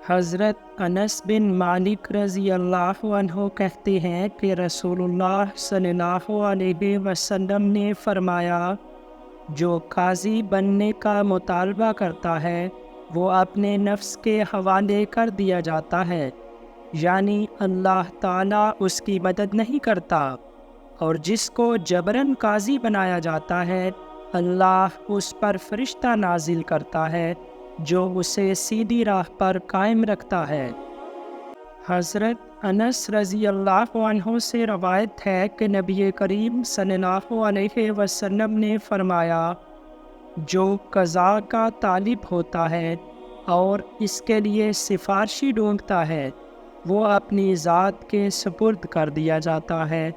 حضرت انس بن مالک رضی اللہ عنہ کہتے ہیں کہ رسول اللہ صلی اللہ علیہ وسلم نے فرمایا، جو قاضی بننے کا مطالبہ کرتا ہے وہ اپنے نفس کے حوالے کر دیا جاتا ہے، یعنی اللہ تعالیٰ اس کی مدد نہیں کرتا، اور جس کو جبراً قاضی بنایا جاتا ہے اللہ اس پر فرشتہ نازل کرتا ہے جو اسے سیدھی راہ پر قائم رکھتا ہے۔ حضرت انس رضی اللہ عنہ سے روایت ہے کہ نبی کریم صلی اللہ علیہ وسلم نے فرمایا، جو قضاء کا طالب ہوتا ہے اور اس کے لیے سفارشی ڈھونڈتا ہے وہ اپنی ذات کے سپرد کر دیا جاتا ہے،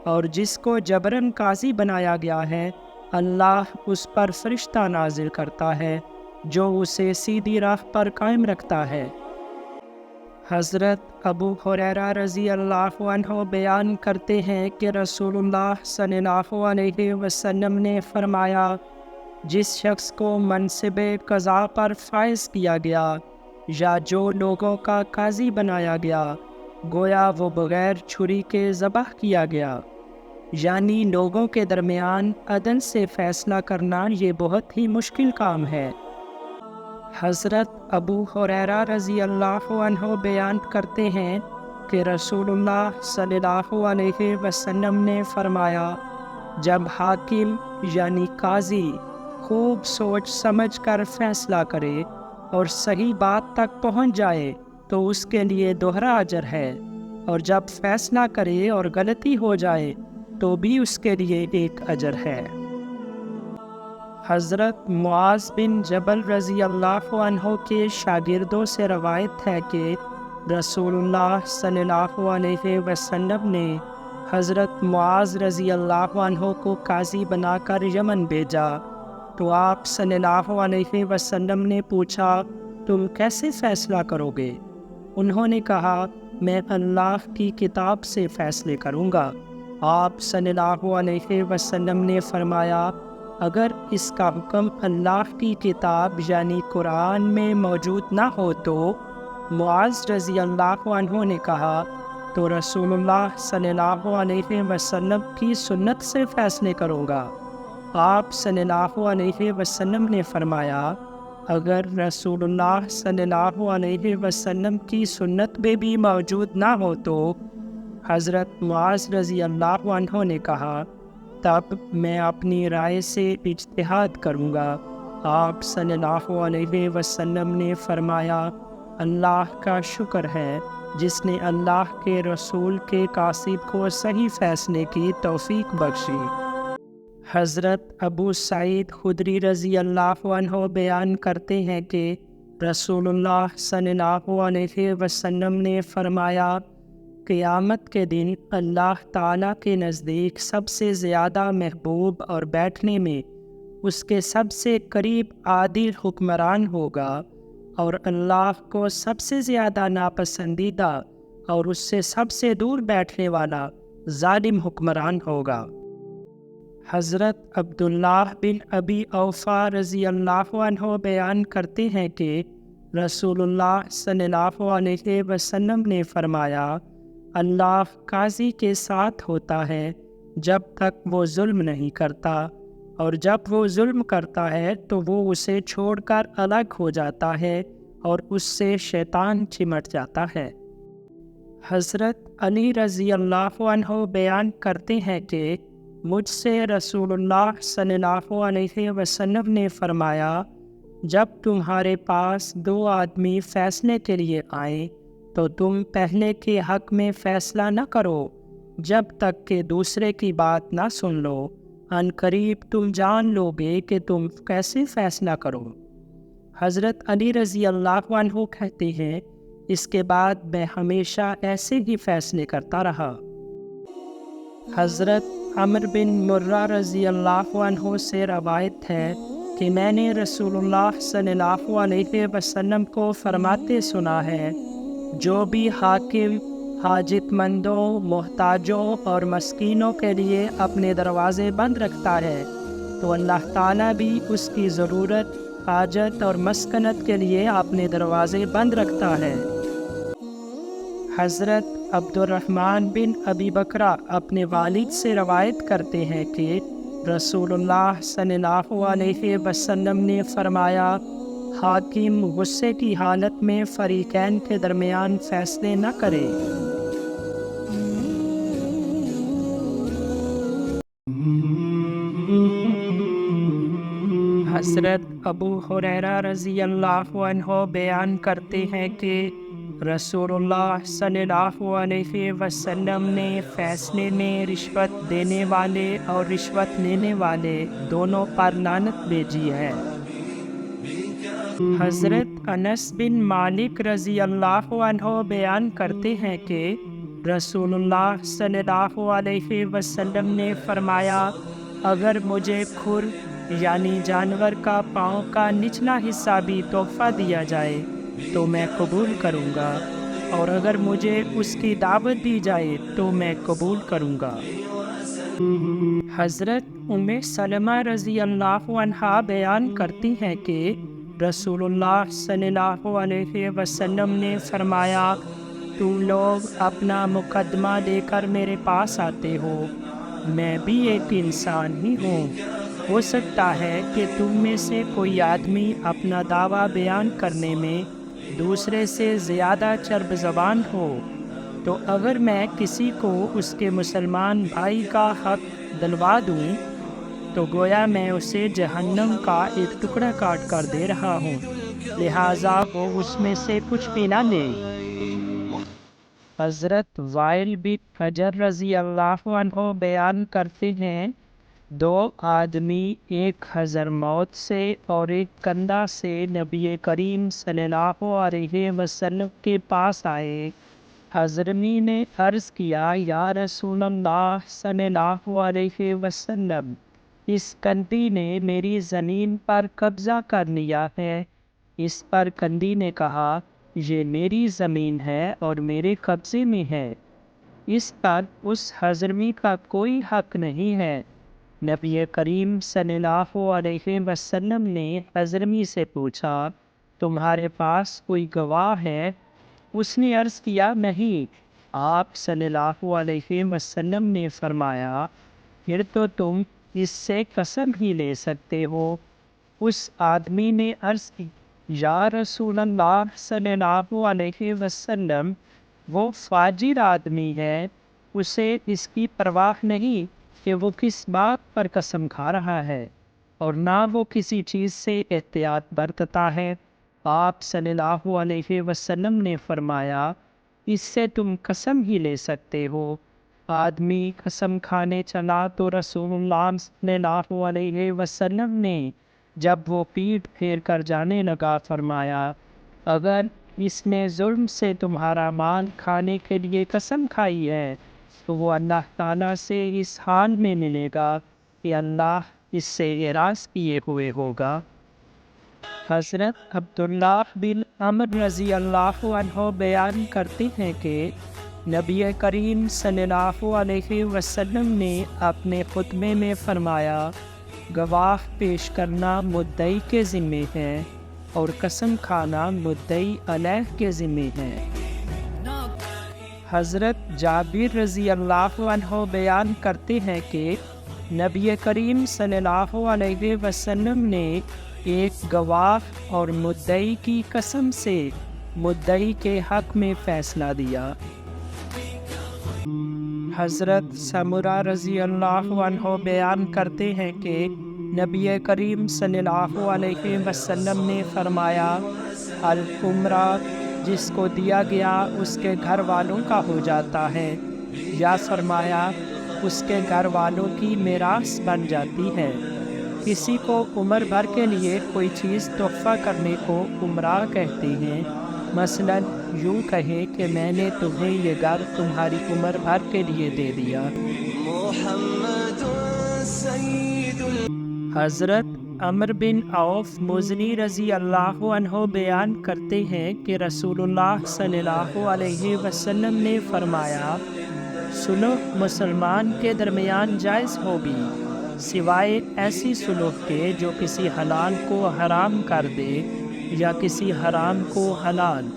اور جس کو جبراً قاضی بنایا گیا ہے اللہ اس پر فرشتہ نازل کرتا ہے جو اسے سیدھی راہ پر قائم رکھتا ہے۔ حضرت ابو ہریرہ رضی اللہ عنہ بیان کرتے ہیں کہ رسول اللہ صلی اللہ علیہ وسلم نے فرمایا، جس شخص کو منصب قضاء پر فائز کیا گیا یا جو لوگوں کا قاضی بنایا گیا گویا وہ بغیر چھری کے ذبح کیا گیا، یعنی لوگوں کے درمیان عدل سے فیصلہ کرنا یہ بہت ہی مشکل کام ہے۔ حضرت ابو ہریرہ رضی اللہ عنہ بیان کرتے ہیں کہ رسول اللہ صلی اللہ علیہ وسلم نے فرمایا، جب حاکم یعنی قاضی خوب سوچ سمجھ کر فیصلہ کرے اور صحیح بات تک پہنچ جائے تو اس کے لیے دوہرا اجر ہے، اور جب فیصلہ کرے اور غلطی ہو جائے تو بھی اس کے لیے ایک اجر ہے۔ حضرت معاذ بن جبل رضی اللہ عنہ کے شاگردوں سے روایت ہے کہ رسول اللہ صلی اللہ علیہ وسلم نے حضرت معاذ رضی اللہ عنہ کو قاضی بنا کر یمن بھیجا، تو آپ صلی اللہ علیہ وسلم نے پوچھا، تم کیسے فیصلہ کرو گے؟ انہوں نے کہا، میں اللہ کی کتاب سے فیصلے کروں گا۔ آپ صلی اللہ علیہ وسلم نے فرمایا، اگر اس کا حکم اللہ کی کتاب یعنی قرآن میں موجود نہ ہو تو؟ معاذ رضی اللہ عنہ نے کہا، تو رسول اللہ صلی اللہ علیہ وسلم کی سنت سے فیصلے کروں گا۔ آپ صلی اللہ علیہ وسلم نے فرمایا، اگر رسول اللہ صلی اللہ علیہ وسلم کی سنت میں بھی موجود نہ ہو تو؟ حضرت معاذ رضی اللہ عنہ نے کہا، تب میں اپنی رائے سے اجتہاد کروں گا۔ آپ صلی اللہ علیہ وسلم نے فرمایا، اللہ کا شکر ہے جس نے اللہ کے رسول کے قاصد کو صحیح فیصلے کی توفیق بخشی۔ حضرت ابو سعید خدری رضی اللہ عنہ بیان کرتے ہیں کہ رسول اللہ صلی اللہ علیہ وسلم نے فرمایا، قیامت کے دن اللہ تعالیٰ کے نزدیک سب سے زیادہ محبوب اور بیٹھنے میں اس کے سب سے قریب عادل حکمران ہوگا، اور اللہ کو سب سے زیادہ ناپسندیدہ اور اس سے سب سے دور بیٹھنے والا ظالم حکمران ہوگا۔ حضرت عبداللہ بن ابی اوفا رضی اللہ عنہ بیان کرتے ہیں کہ رسول اللہ صلی اللہ علیہ وسلم نے فرمایا، اللہ قاضی کے ساتھ ہوتا ہے جب تک وہ ظلم نہیں کرتا، اور جب وہ ظلم کرتا ہے تو وہ اسے چھوڑ کر الگ ہو جاتا ہے اور اس سے شیطان چمٹ جاتا ہے۔ حضرت علی رضی اللہ عنہ بیان کرتے ہیں کہ مجھ سے رسول اللہ صلی اللہ علیہ وسلم نے فرمایا، جب تمہارے پاس دو آدمی فیصلے کے لیے آئیں تو تم پہلے کے حق میں فیصلہ نہ کرو جب تک کہ دوسرے کی بات نہ سن لو، ان قریب تم جان لو گے کہ تم کیسے فیصلہ کرو۔ حضرت علی رضی اللہ عنہ کہتے ہیں، اس کے بعد میں ہمیشہ ایسے ہی فیصلے کرتا رہا۔ حضرت عمر بن مرہ رضی اللہ عنہ سے روایت ہے کہ میں نے رسول اللہ صلی اللہ علیہ وسلم کو فرماتے سنا ہے، جو بھی حاکم حاجت مندوں، محتاجوں اور مسکینوں کے لیے اپنے دروازے بند رکھتا ہے تو اللہ تعالیٰ بھی اس کی ضرورت حاجت اور مسکنت کے لیے اپنے دروازے بند رکھتا ہے۔ حضرت عبد الرحمن بن ابی بکرہ اپنے والد سے روایت کرتے ہیں کہ رسول اللہ صلی اللہ علیہ وسلم نے فرمایا، حاکم غصے کی حالت میں فریقین کے درمیان فیصلے نہ کرے۔ حضرت ابو ہریرہ رضی اللہ عنہ بیان کرتے ہیں کہ رسول اللہ صلی اللہ علیہ وسلم نے فیصلے میں رشوت دینے والے اور رشوت لینے والے دونوں پر لعنت بھیجی ہے۔ حضرت انس بن مالک رضی اللہ عنہ بیان کرتے ہیں کہ رسول اللہ صلی اللہ علیہ وسلم نے فرمایا، اگر مجھے کھر یعنی جانور کا پاؤں کا نچلا حصہ بھی تحفہ دیا جائے تو میں قبول کروں گا، اور اگر مجھے اس کی دعوت دی جائے تو میں قبول کروں گا۔ حضرت ام سلمہ رضی اللہ عنہا بیان کرتی ہیں کہ رسول اللہ صلی اللہ علیہ وسلم نے فرمایا، تم لوگ اپنا مقدمہ لے کر میرے پاس آتے ہو، میں بھی ایک انسان ہی ہوں۔ ہو سکتا ہے کہ تم میں سے کوئی آدمی اپنا دعویٰ بیان کرنے میں دوسرے سے زیادہ چرب زبان ہو، تو اگر میں کسی کو اس کے مسلمان بھائی کا حق دلوا دوں تو گویا میں اسے جہنم کا ایک ٹکڑا کاٹ کر دے رہا ہوں، لہٰذا وہ اس میں سے کچھ بھی نہ لے۔ حضرت وائل بن حجر رضی اللہ عنہ بیان کرتے ہیں، دو آدمی ایک حضرموت سے اور ایک کندہ سے نبی کریم صلی اللہ علیہ وسلم کے پاس آئے۔ حضرمی نے عرض کیا، یا رسول اللہ صلی اللہ علیہ وسلم، اس کندی نے میری زمین پر قبضہ کر لیا ہے۔ اس پر کندی نے کہا، یہ میری زمین ہے اور میرے قبضے میں ہے، اس پر اس حضرمی کا کوئی حق نہیں ہے۔ نبی کریم صلی اللہ علیہ وسلم نے حضرمی سے پوچھا، تمہارے پاس کوئی گواہ ہے؟ اس نے عرض کیا، نہیں۔ آپ صلی اللہ علیہ وسلم نے فرمایا، پھر تو تم اس سے قسم ہی لے سکتے ہو۔ اس آدمی نے عرض کی، یا رسول اللہ صلی اللہ علیہ وسلم، وہ فاجر آدمی ہے، اسے اس کی پرواہ نہیں کہ وہ کس بات پر قسم کھا رہا ہے، اور نہ وہ کسی چیز سے احتیاط برتتا ہے۔ آپ صلی اللہ علیہ وسلم نے فرمایا، اس سے تم قسم ہی لے سکتے ہو۔ آدمی قسم کھانے چلا تو رسول اللہ صلی اللہ علیہ وسلم نے جب وہ پیٹھ پھیر کر جانے لگا فرمایا، اگر اس نے ظلم سے تمہارا مال کھانے کے لیے قسم کھائی ہے تو وہ اللہ تعالیٰ سے اس حال میں ملے گا کہ اللہ اس سے اعراض کیے ہوئے ہوگا۔ حضرت عبداللہ بن عمر رضی اللہ عنہ بیان کرتے ہیں کہ نبی کریم صلی اللہ علیہ وسلم نے اپنے خطبے میں فرمایا، گواہ پیش کرنا مدعی کے ذمے ہے اور قسم کھانا مدعی علیہ کے ذمے ہے۔ حضرت جابر رضی اللہ عنہ بیان کرتے ہیں کہ نبی کریم صلی اللہ علیہ وسلم نے ایک گواہ اور مدعی کی قسم سے مدعی کے حق میں فیصلہ دیا۔ حضرت سمرہ رضی اللہ عنہ بیان کرتے ہیں کہ نبی کریم صلی اللہ علیہ وسلم نے فرمایا، العمرہ جس کو دیا گیا اس کے گھر والوں کا ہو جاتا ہے، یا فرمایا اس کے گھر والوں کی میراث بن جاتی ہے۔ کسی کو عمر بھر کے لیے کوئی چیز تحفہ کرنے کو عمرہ کہتے ہیں، مثلا یوں کہے کہ میں نے تمہیں یہ گھر تمہاری عمر بھر کے لیے دے دیا۔ حضرت عمر بن عوف مزنی رضی اللہ عنہ بیان کرتے ہیں کہ رسول اللہ صلی اللہ علیہ وسلم نے فرمایا، صلح مسلمان کے درمیان جائز ہوگی سوائے ایسی سلوک کے جو کسی حلال کو حرام کر دے یا کسی حرام کو حلال،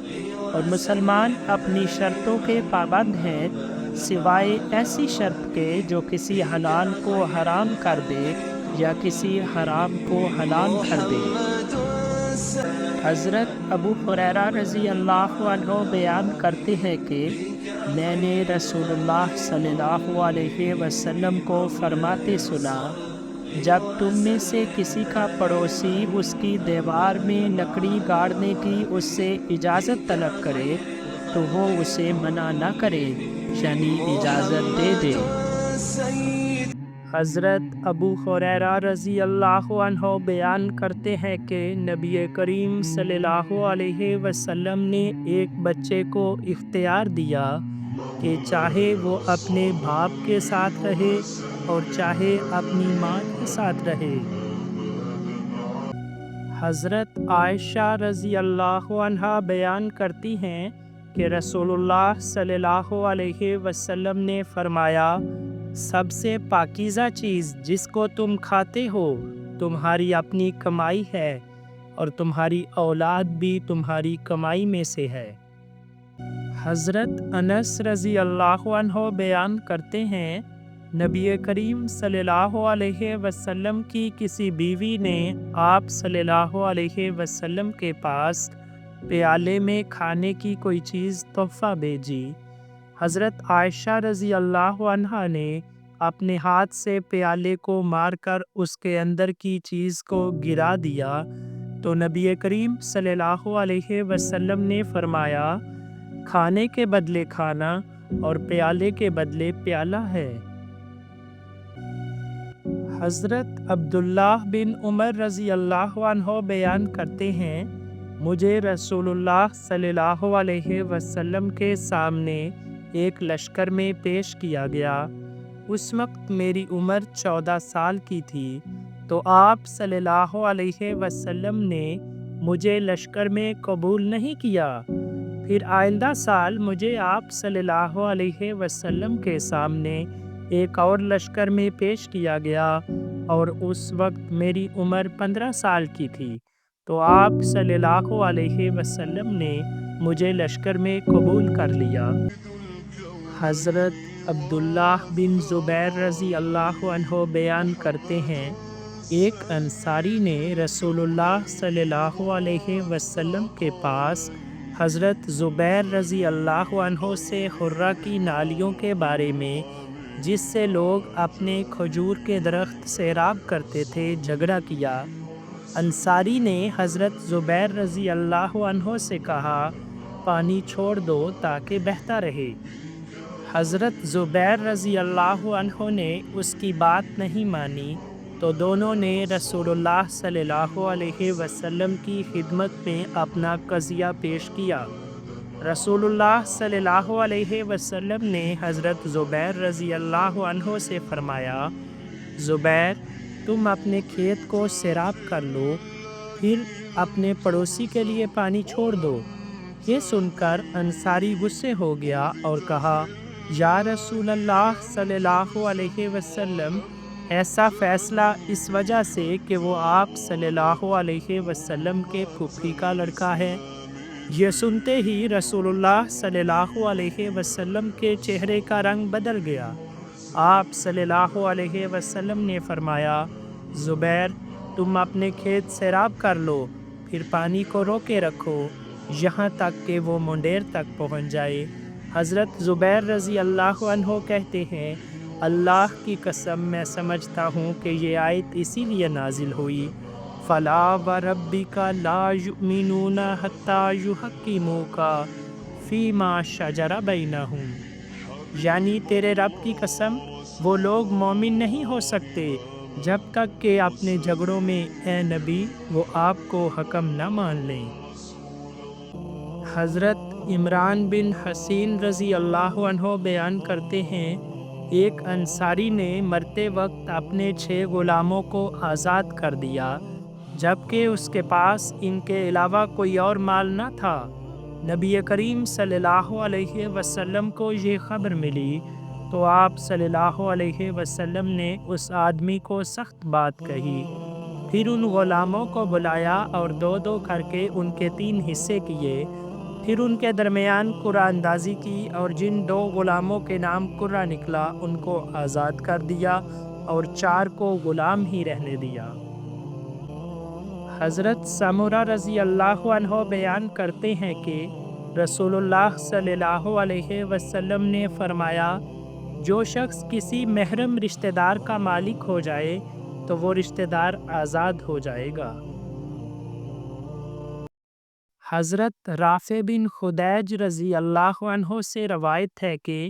اور مسلمان اپنی شرطوں کے پابند ہیں سوائے ایسی شرط کے جو کسی حلال کو حرام کر دے یا کسی حرام کو حلال کر دے۔ حضرت ابو ہریرہ رضی اللہ عنہ بیان کرتے ہیں کہ میں نے رسول اللہ صلی اللہ علیہ وسلم کو فرماتے سنا، جب تم میں سے کسی کا پڑوسی اس کی دیوار میں لکڑی گاڑنے کی اس سے اجازت طلب کرے تو وہ اسے منع نہ کرے، یعنی اجازت دے دے۔ حضرت ابو ہریرہ رضی اللہ عنہ بیان کرتے ہیں کہ نبی کریم صلی اللہ علیہ وسلم نے ایک بچے کو اختیار دیا کہ چاہے وہ اپنے باپ کے ساتھ رہے اور چاہے اپنی ماں کے ساتھ رہے۔ حضرت عائشہ رضی اللہ عنہا بیان کرتی ہیں کہ رسول اللہ صلی اللہ علیہ وسلم نے فرمایا، سب سے پاکیزہ چیز جس کو تم کھاتے ہو تمہاری اپنی کمائی ہے، اور تمہاری اولاد بھی تمہاری کمائی میں سے ہے۔ حضرت انس رضی اللہ عنہ بیان کرتے ہیں، نبی کریم صلی اللہ علیہ وسلم کی کسی بیوی نے آپ صلی اللہ علیہ وسلم کے پاس پیالے میں کھانے کی کوئی چیز تحفہ بھیجی۔ حضرت عائشہ رضی اللہ عنہا نے اپنے ہاتھ سے پیالے کو مار کر اس کے اندر کی چیز کو گرا دیا تو نبی کریم صلی اللہ علیہ وسلم نے فرمایا، کھانے کے بدلے کھانا اور پیالے کے بدلے پیالہ ہے۔ حضرت عبداللہ بن عمر رضی اللہ عنہ بیان کرتے ہیں، مجھے رسول اللہ صلی اللہ علیہ وسلم کے سامنے ایک لشکر میں پیش کیا گیا۔ اس وقت میری عمر 14 سال کی تھی، تو آپ صلی اللہ علیہ وسلم نے مجھے لشکر میں قبول نہیں کیا۔ پھر آئندہ سال مجھے آپ صلی اللہ علیہ وسلم کے سامنے ایک اور لشکر میں پیش کیا گیا، اور اس وقت میری عمر 15 سال کی تھی، تو آپ صلی اللہ علیہ وسلم نے مجھے لشکر میں قبول کر لیا۔ حضرت عبداللہ بن زبیر رضی اللہ عنہ بیان کرتے ہیں، ایک انصاری نے رسول اللہ صلی اللہ علیہ وسلم کے پاس حضرت زبیر رضی اللہ عنہ سے حرہ کی نالیوں کے بارے میں، جس سے لوگ اپنے کھجور کے درخت سیراب کرتے تھے، جھگڑا کیا۔ انصاری نے حضرت زبیر رضی اللہ عنہ سے کہا، پانی چھوڑ دو تاکہ بہتا رہے۔ حضرت زبیر رضی اللہ عنہ نے اس کی بات نہیں مانی، تو دونوں نے رسول اللہ صلی اللہ علیہ وسلم کی خدمت میں اپنا قضیہ پیش کیا۔ رسول اللہ صلی اللہ علیہ وسلم نے حضرت زبیر رضی اللہ عنہ سے فرمایا، زبیر، تم اپنے کھیت کو سیراب کر لو، پھر اپنے پڑوسی کے لیے پانی چھوڑ دو۔ یہ سن کر انصاری غصے ہو گیا اور کہا، یا رسول اللہ صلی اللہ علیہ وسلم، ایسا فیصلہ اس وجہ سے کہ وہ آپ صلی اللہ علیہ وسلم کے پھوپھی کا لڑکا ہے۔ یہ سنتے ہی رسول اللہ صلی اللہ علیہ وسلم کے چہرے کا رنگ بدل گیا۔ آپ صلی اللہ علیہ وسلم نے فرمایا، زبیر، تم اپنے کھیت سیراب کر لو، پھر پانی کو روکے رکھو یہاں تک کہ وہ منڈیر تک پہنچ جائے۔ حضرت زبیر رضی اللہ عنہ کہتے ہیں، اللہ کی قسم میں سمجھتا ہوں کہ یہ آیت اسی لیے نازل ہوئی، فَلَا وَرَبِّكَ لَا يُؤْمِنُونَ حَتَّى يُحَكِّمُوكَ فِي مَا شَجَرَ بَيْنَهُمْ، یعنی تیرے رب کی قسم، وہ لوگ مومن نہیں ہو سکتے جب تک کہ اپنے جھگڑوں میں اے نبی وہ آپ کو حکم نہ مان لیں۔ حضرت عمران بن حسین رضی اللہ عنہ بیان کرتے ہیں، ایک انصاری نے مرتے وقت اپنے 6 غلاموں کو آزاد کر دیا، جبکہ اس کے پاس ان کے علاوہ کوئی اور مال نہ تھا۔ نبی کریم صلی اللہ علیہ وسلم کو یہ خبر ملی تو آپ صلی اللہ علیہ وسلم نے اس آدمی کو سخت بات کہی۔ پھر ان غلاموں کو بلایا اور دو دو کر کے ان کے 3 حصے کیے۔ پھر ان کے درمیان قرعہ اندازی کی اور جن 2 غلاموں کے نام قرہ نکلا ان کو آزاد کر دیا اور 4 کو غلام ہی رہنے دیا۔ حضرت سمرہ رضی اللہ عنہ بیان کرتے ہیں کہ رسول اللہ صلی اللہ علیہ وسلم نے فرمایا، جو شخص کسی محرم رشتہ دار کا مالک ہو جائے تو وہ رشتہ دار آزاد ہو جائے گا۔ حضرت رافع بن خدیج رضی اللہ عنہ سے روایت ہے کہ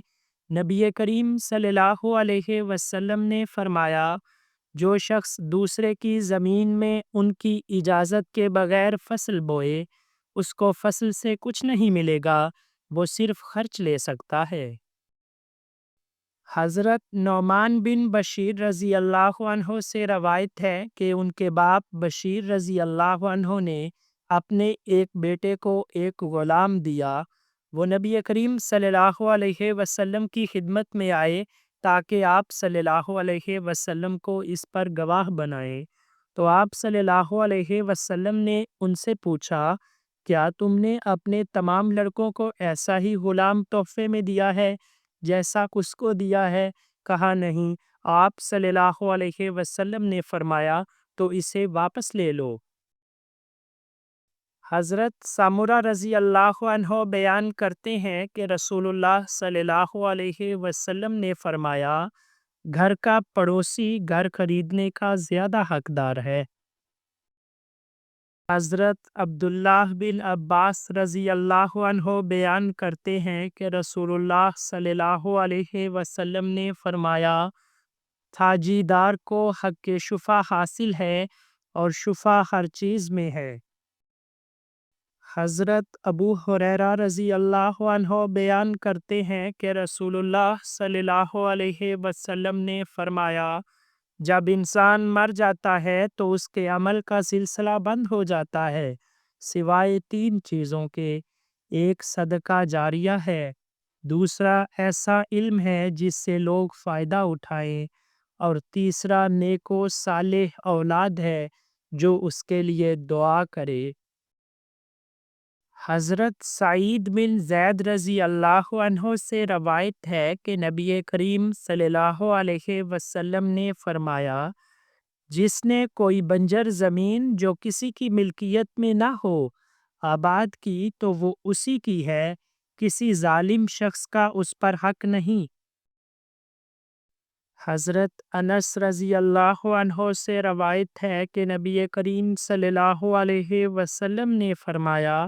نبی کریم صلی اللہ علیہ وسلم نے فرمایا، جو شخص دوسرے کی زمین میں ان کی اجازت کے بغیر فصل بوئے اس کو فصل سے کچھ نہیں ملے گا، وہ صرف خرچ لے سکتا ہے۔ حضرت نعمان بن بشیر رضی اللہ عنہ سے روایت ہے کہ ان کے باپ بشیر رضی اللہ عنہ نے اپنے ایک بیٹے کو ایک غلام دیا۔ وہ نبی کریم صلی اللہ علیہ وسلم کی خدمت میں آئے تاکہ آپ صلی اللہ علیہ وسلم کو اس پر گواہ بنائیں۔ تو آپ صلی اللہ علیہ وسلم نے ان سے پوچھا، کیا تم نے اپنے تمام لڑکوں کو ایسا ہی غلام تحفے میں دیا ہے جیسا اس کو دیا ہے؟ کہا نہیں۔ آپ صلی اللہ علیہ وسلم نے فرمایا، تو اسے واپس لے لو۔ حضرت سمرہ رضی اللہ عنہ بیان کرتے ہیں کہ رسول اللہ صلی اللہ علیہ وسلم نے فرمایا، گھر کا پڑوسی گھر خریدنے کا زیادہ حقدار ہے۔ حضرت عبداللہ بن عباس رضی اللہ عنہ بیان کرتے ہیں کہ رسول اللہ صلی اللہ علیہ وسلم نے فرمایا، تھاجیدار کو حق شفا حاصل ہے اور شفا ہر چیز میں ہے۔ حضرت ابو ہریرہ رضی اللہ عنہ بیان کرتے ہیں کہ رسول اللہ صلی اللہ علیہ وسلم نے فرمایا، جب انسان مر جاتا ہے تو اس کے عمل کا سلسلہ بند ہو جاتا ہے سوائے 3 چیزوں کے۔ ایک صدقہ جاریہ ہے، دوسرا ایسا علم ہے جس سے لوگ فائدہ اٹھائیں، اور تیسرا نیک و صالح اولاد ہے جو اس کے لیے دعا کرے۔ حضرت سعید بن زید رضی اللہ عنہ سے روایت ہے کہ نبی کریم صلی اللہ علیہ وسلم نے فرمایا، جس نے کوئی بنجر زمین جو کسی کی ملکیت میں نہ ہو آباد کی تو وہ اسی کی ہے، کسی ظالم شخص کا اس پر حق نہیں۔ حضرت انس رضی اللہ عنہ سے روایت ہے کہ نبی کریم صلی اللہ علیہ وسلم نے فرمایا،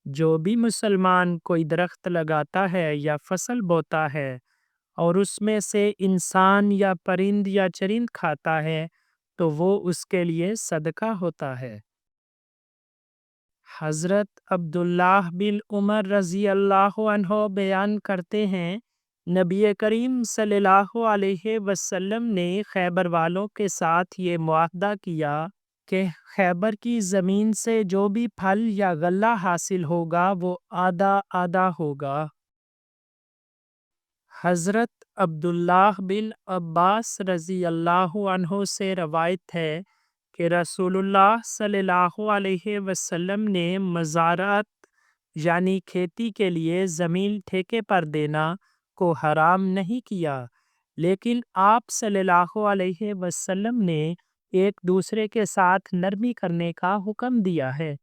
جو بھی مسلمان کوئی درخت لگاتا ہے یا فصل بوتا ہے اور اس میں سے انسان یا پرند یا چرند کھاتا ہے تو وہ اس کے لیے صدقہ ہوتا ہے۔ حضرت عبداللہ بن عمر رضی اللہ عنہ بیان کرتے ہیں، نبی کریم صلی اللہ علیہ وسلم نے خیبر والوں کے ساتھ یہ معاہدہ کیا کہ خیبر کی زمین سے جو بھی پھل یا غلہ حاصل ہوگا وہ آدھا آدھا ہوگا۔ حضرت عبداللہ بن عباس رضی اللہ عنہ سے روایت ہے کہ رسول اللہ صلی اللہ علیہ وسلم نے مزارعت یعنی کھیتی کے لیے زمین ٹھیکے پر دینا کو حرام نہیں کیا، لیکن آپ صلی اللہ علیہ وسلم نے ایک دوسرے کے ساتھ نرمی کرنے کا حکم دیا ہے۔